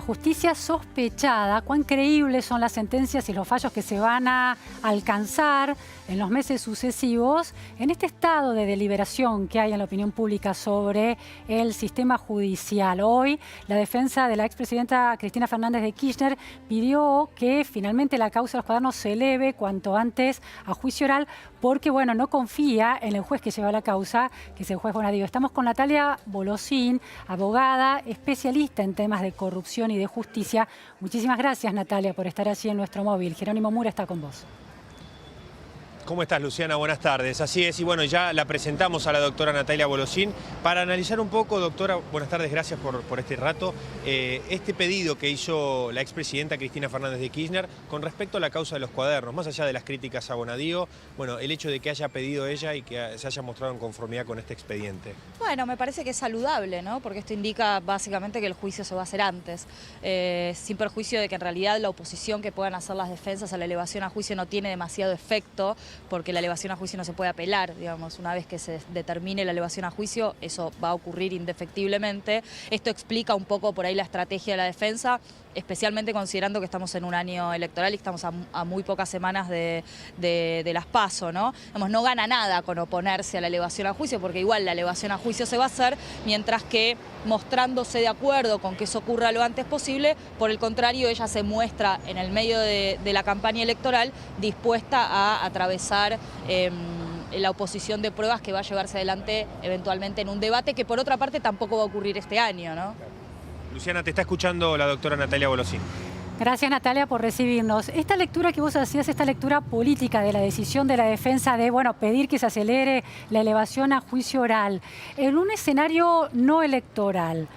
justicia sospechada, cuán creíbles son las sentencias y los fallos que se van a alcanzar en los meses sucesivos en este estado de deliberación que hay en la opinión pública sobre el sistema judicial. Hoy, la defensa de la expresidenta Cristina Fernández de Kirchner pidió que finalmente la causa de los Cuadernos se eleve cuanto antes a juicio oral porque, bueno, no confía en el juez que lleva la causa, que es el juez Bonadío. Estamos con Natalia Bolosín, abogada, especialista en temas de corrupción y de justicia. Muchísimas gracias, Natalia, por estar allí en nuestro móvil. Jerónimo Mura está con vos. ¿Cómo estás, Luciana? Buenas tardes. Así es, y bueno, ya la presentamos a la doctora Natalia Bolosín para analizar un poco, doctora, buenas tardes, gracias por este rato, este pedido que hizo la expresidenta Cristina Fernández de Kirchner con respecto a la causa de los Cuadernos, más allá de las críticas a Bonadío, bueno, el hecho de que haya pedido ella y que se haya mostrado en conformidad con este expediente. Bueno, me parece que es saludable, ¿no? Porque esto indica básicamente que el juicio se va a hacer antes, sin perjuicio de que en realidad la oposición que puedan hacer las defensas a la elevación a juicio no tiene demasiado efecto, porque la elevación a juicio no se puede apelar, digamos, una vez que se determine la elevación a juicio, eso va a ocurrir indefectiblemente. Esto explica un poco por ahí la estrategia de la defensa, especialmente considerando que estamos en un año electoral y estamos a muy pocas semanas de las PASO, ¿no? Digamos, no gana nada con oponerse a la elevación a juicio, porque igual la elevación a juicio se va a hacer, mientras que mostrándose de acuerdo con que eso ocurra lo antes posible, por el contrario, ella se muestra en el medio de la campaña electoral dispuesta a atravesar la oposición de pruebas que va a llevarse adelante eventualmente en un debate que por otra parte tampoco va a ocurrir este año, ¿no? Luciana, te está escuchando la doctora Natalia Bolosín. Gracias, Natalia, por recibirnos. Esta lectura que vos hacías, esta lectura política de la decisión de la defensa de, bueno, pedir que se acelere la elevación a juicio oral, en un escenario no electoral,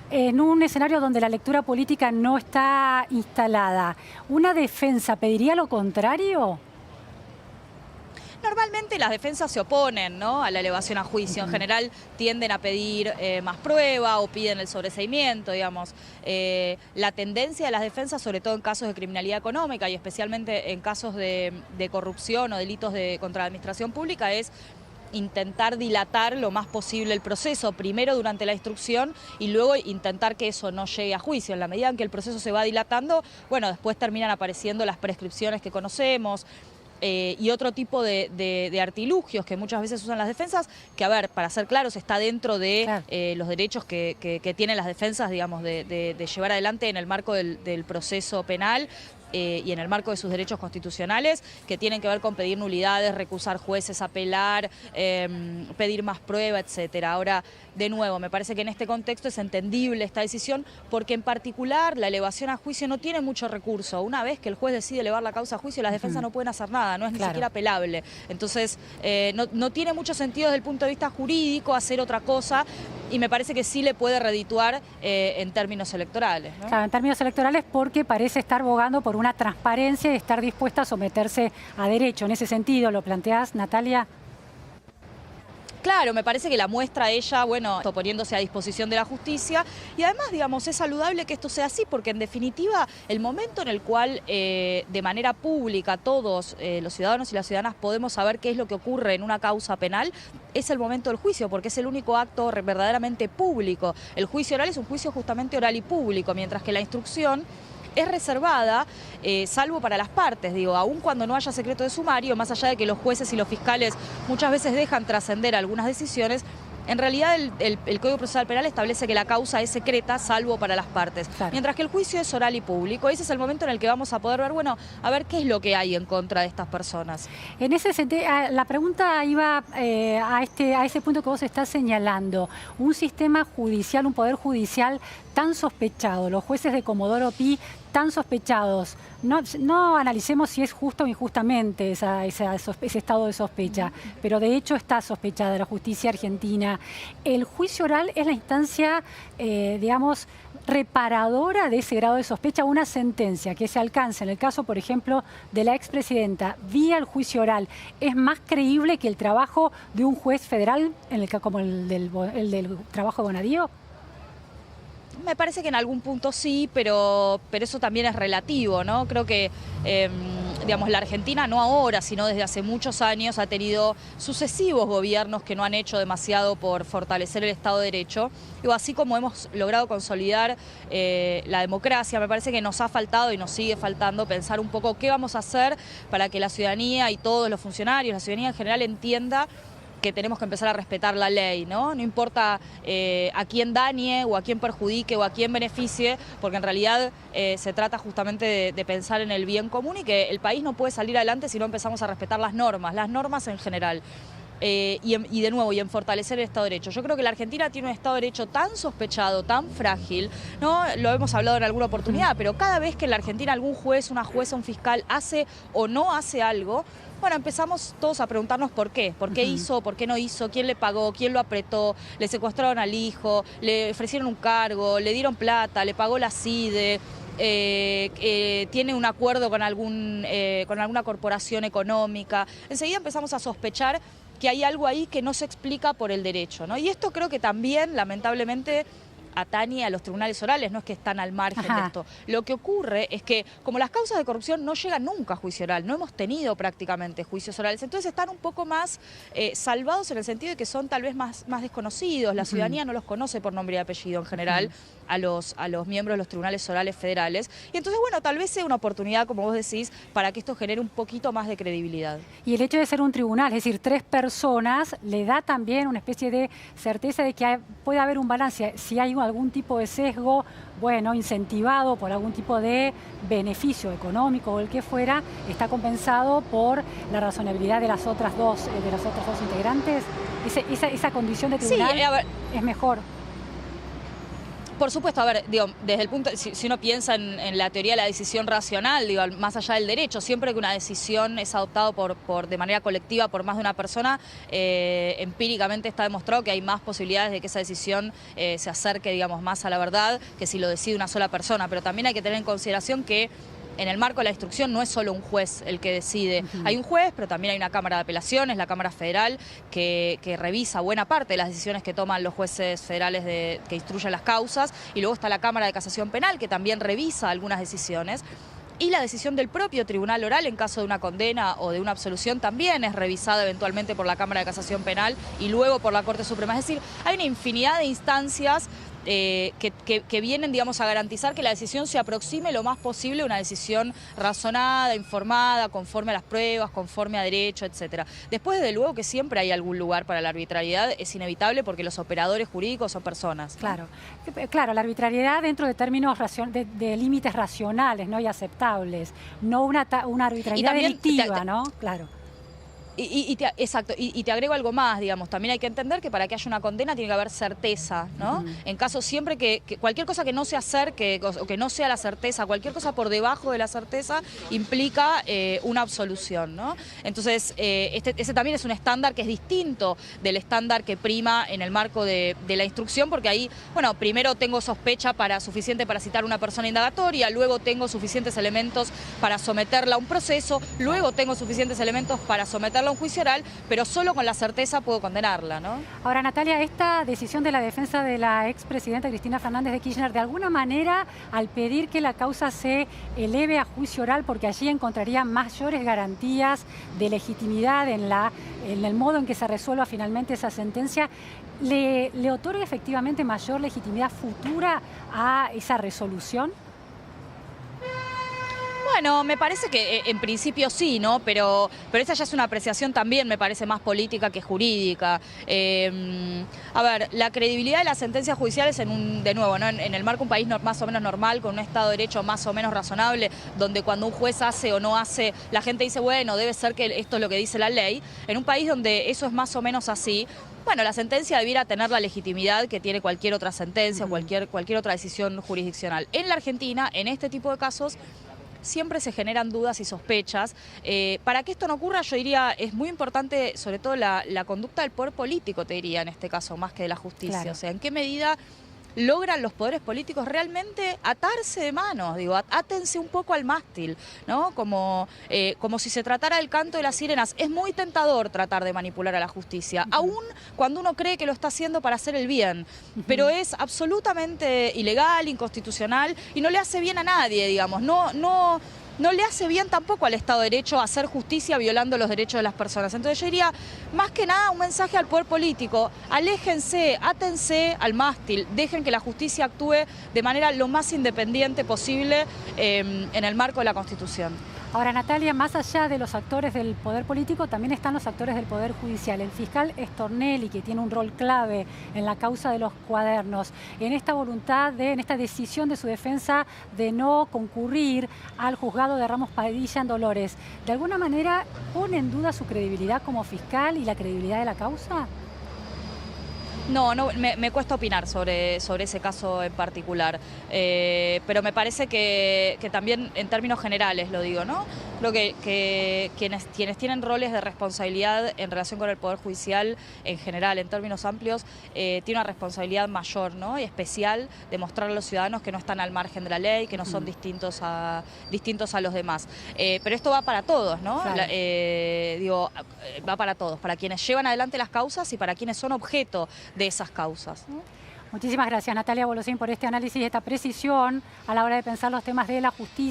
en un escenario donde la lectura política no está instalada, ¿una defensa pediría lo contrario? Normalmente las defensas se oponen, ¿no?, a la elevación a juicio. En general tienden a pedir más prueba o piden el sobreseimiento, digamos. La tendencia de las defensas, sobre todo en casos de criminalidad económica y especialmente en casos de corrupción o delitos contra la administración pública, es intentar dilatar lo más posible el proceso, primero durante la instrucción y luego intentar que eso no llegue a juicio. En la medida en que el proceso se va dilatando, bueno, después terminan apareciendo las prescripciones que conocemos, y otro tipo de artilugios que muchas veces usan las defensas, que, a ver, para ser claros, está dentro de los derechos que tienen las defensas, digamos, de llevar adelante en el marco del proceso penal y en el marco de sus derechos constitucionales, que tienen que ver con pedir nulidades, recusar jueces, apelar, pedir más prueba, etcétera. Ahora, de nuevo, me parece que en este contexto es entendible esta decisión, porque en particular la elevación a juicio no tiene mucho recurso. Una vez que el juez decide elevar la causa a juicio, las defensas no pueden hacer nada, no es ni siquiera apelable. Entonces, no tiene mucho sentido desde el punto de vista jurídico hacer otra cosa, y me parece que sí le puede redituar en términos electorales, ¿no? Claro, en términos electorales, porque parece estar bogando por una transparencia y estar dispuesta a someterse a derecho. En ese sentido, ¿lo planteás, Natalia? Claro, me parece que la muestra ella, bueno, poniéndose a disposición de la justicia, y además, digamos, es saludable que esto sea así, porque en definitiva el momento en el cual de manera pública todos los ciudadanos y las ciudadanas podemos saber qué es lo que ocurre en una causa penal es el momento del juicio, porque es el único acto verdaderamente público. El juicio oral es un juicio justamente oral y público, mientras que la instrucción es reservada, salvo para las partes, digo, aun cuando no haya secreto de sumario, más allá de que los jueces y los fiscales muchas veces dejan trascender algunas decisiones. En realidad el Código Procesal Penal establece que la causa es secreta, salvo para las partes. Claro. Mientras que el juicio es oral y público. Ese es el momento en el que vamos a poder ver, bueno, a ver qué es lo que hay en contra de estas personas. En ese sentido, la pregunta iba a ese punto que vos estás señalando. Un sistema judicial, un poder judicial tan sospechado, los jueces de Comodoro Pi tan sospechados. No analicemos si es justo o injustamente ese estado de sospecha, pero de hecho está sospechada la justicia argentina. El juicio oral es la instancia, digamos, reparadora de ese grado de sospecha. Una sentencia que se alcanza en el caso, por ejemplo, de la expresidenta vía el juicio oral es más creíble que el trabajo de un juez federal, como el del trabajo de Bonadío. Me parece que en algún punto sí, pero eso también es relativo, ¿no? Creo que digamos, la Argentina no ahora, sino desde hace muchos años ha tenido sucesivos gobiernos que no han hecho demasiado por fortalecer el Estado de Derecho. Digo, así como hemos logrado consolidar la democracia, me parece que nos ha faltado y nos sigue faltando pensar un poco qué vamos a hacer para que la ciudadanía y todos los funcionarios, la ciudadanía en general entienda que tenemos que empezar a respetar la ley, ¿no? No importa a quién dañe o a quién perjudique o a quién beneficie, porque en realidad se trata justamente de pensar en el bien común y que el país no puede salir adelante si no empezamos a respetar las normas en general. Y de nuevo, y en fortalecer el Estado de Derecho. Yo creo que la Argentina tiene un Estado de Derecho tan sospechado, tan frágil, ¿no? Lo hemos hablado en alguna oportunidad, pero cada vez que en la Argentina algún juez, una jueza, un fiscal hace o no hace algo, bueno, empezamos todos a preguntarnos por qué hizo, por qué no hizo, quién le pagó, quién lo apretó, le secuestraron al hijo, le ofrecieron un cargo, le dieron plata, le pagó la CIDE, tiene un acuerdo con alguna corporación económica. Enseguida empezamos a sospechar que hay algo ahí que no se explica por el derecho, ¿no? Y esto creo que también, lamentablemente, atañe a los tribunales orales, no es que están al margen de esto. Lo que ocurre es que, como las causas de corrupción no llegan nunca a juicio oral, no hemos tenido prácticamente juicios orales, entonces están un poco más salvados en el sentido de que son tal vez más desconocidos, la ciudadanía no los conoce por nombre y apellido en general, a los miembros de los tribunales orales federales, y entonces, bueno, tal vez sea una oportunidad, como vos decís, para que esto genere un poquito más de credibilidad. Y el hecho de ser un tribunal, es decir, 3 personas, le da también una especie de certeza de que puede haber un balance. Si hay algún tipo de sesgo, bueno, incentivado por algún tipo de beneficio económico o el que fuera, está compensado por la razonabilidad de las otras dos integrantes. Esa condición de tribunal es mejor. Por supuesto, a ver, digo, desde el punto, si uno piensa en la teoría de la decisión racional, digo, más allá del derecho, siempre que una decisión es adoptada de manera colectiva por más de una persona, empíricamente está demostrado que hay más posibilidades de que esa decisión se acerque, digamos, más a la verdad que si lo decide una sola persona. Pero también hay que tener en consideración que en el marco de la instrucción no es solo un juez el que decide. Hay un juez, pero también hay una Cámara de Apelaciones, la Cámara Federal, que revisa buena parte de las decisiones que toman los jueces federales que instruyen las causas. Y luego está la Cámara de Casación Penal, que también revisa algunas decisiones. Y la decisión del propio tribunal oral en caso de una condena o de una absolución también es revisada eventualmente por la Cámara de Casación Penal y luego por la Corte Suprema. Es decir, hay una infinidad de instancias que vienen, digamos, a garantizar que la decisión se aproxime lo más posible a una decisión razonada, informada, conforme a las pruebas, conforme a derecho, etcétera. Después, desde luego, que siempre hay algún lugar para la arbitrariedad, es inevitable porque los operadores jurídicos son personas. Claro, claro, la arbitrariedad dentro de términos de límites racionales, ¿no? Y aceptables, no una arbitrariedad delictiva, ¿no? Claro. Exacto, y te agrego algo más, digamos, también hay que entender que para que haya una condena tiene que haber certeza, ¿no? En caso siempre que cualquier cosa que no se acerque o que no sea la certeza, cualquier cosa por debajo de la certeza implica una absolución, ¿no? Entonces, ese también es un estándar que es distinto del estándar que prima en el marco de la instrucción, porque ahí, bueno, primero tengo sospecha suficiente para citar a una persona indagatoria, luego tengo suficientes elementos para someterla a un proceso, luego tengo suficientes elementos para someterla a un juicio oral, pero solo con la certeza puedo condenarla, ¿no? Ahora, Natalia, esta decisión de la defensa de la expresidenta Cristina Fernández de Kirchner, de alguna manera, al pedir que la causa se eleve a juicio oral, porque allí encontraría mayores garantías de legitimidad en el modo en que se resuelva finalmente esa sentencia, ¿le otorga efectivamente mayor legitimidad futura a esa resolución? Bueno, me parece que en principio sí, ¿no? Pero esa ya es una apreciación también, me parece, más política que jurídica. A ver, la credibilidad de las sentencias judiciales de nuevo, ¿no? En el marco de un país más o menos normal, con un Estado de Derecho más o menos razonable, donde cuando un juez hace o no hace, la gente dice, bueno, debe ser que esto es lo que dice la ley. En un país donde eso es más o menos así, bueno, la sentencia debiera tener la legitimidad que tiene cualquier otra sentencia, cualquier otra decisión jurisdiccional. En la Argentina, en este tipo de casos, siempre se generan dudas y sospechas. Para que esto no ocurra, yo diría, es muy importante, sobre todo la conducta del poder político, te diría, en este caso, más que de la justicia. Claro. O sea, ¿en qué medida logran los poderes políticos realmente atarse de manos? Digo, átense un poco al mástil, ¿no? Como si se tratara del canto de las sirenas. Es muy tentador tratar de manipular a la justicia, aún cuando uno cree que lo está haciendo para hacer el bien, pero es absolutamente ilegal, inconstitucional y no le hace bien a nadie, digamos. No no le hace bien tampoco al Estado de Derecho hacer justicia violando los derechos de las personas. Entonces yo diría, más que nada, un mensaje al poder político: aléjense, átense al mástil, dejen que la justicia actúe de manera lo más independiente posible en el marco de la Constitución. Ahora, Natalia, más allá de los actores del poder político, también están los actores del poder judicial. El fiscal Stornelli, que tiene un rol clave en la causa de los cuadernos, en esta voluntad, en esta decisión de su defensa de no concurrir al juzgado de Ramos Padilla en Dolores, ¿de alguna manera pone en duda su credibilidad como fiscal y la credibilidad de la causa? No, me cuesta opinar sobre ese caso en particular, pero me parece que también en términos generales lo digo, ¿no? Creo que quienes tienen roles de responsabilidad en relación con el Poder Judicial en general, en términos amplios, tiene una responsabilidad mayor, ¿no? Y especial de mostrar a los ciudadanos que no están al margen de la ley, que no son distintos a los demás. Pero esto va para todos, ¿no? Claro. Va para todos, para quienes llevan adelante las causas y para quienes son objeto de esas causas. Muchísimas gracias, Natalia Bolosín, por este análisis y esta precisión a la hora de pensar los temas de la justicia.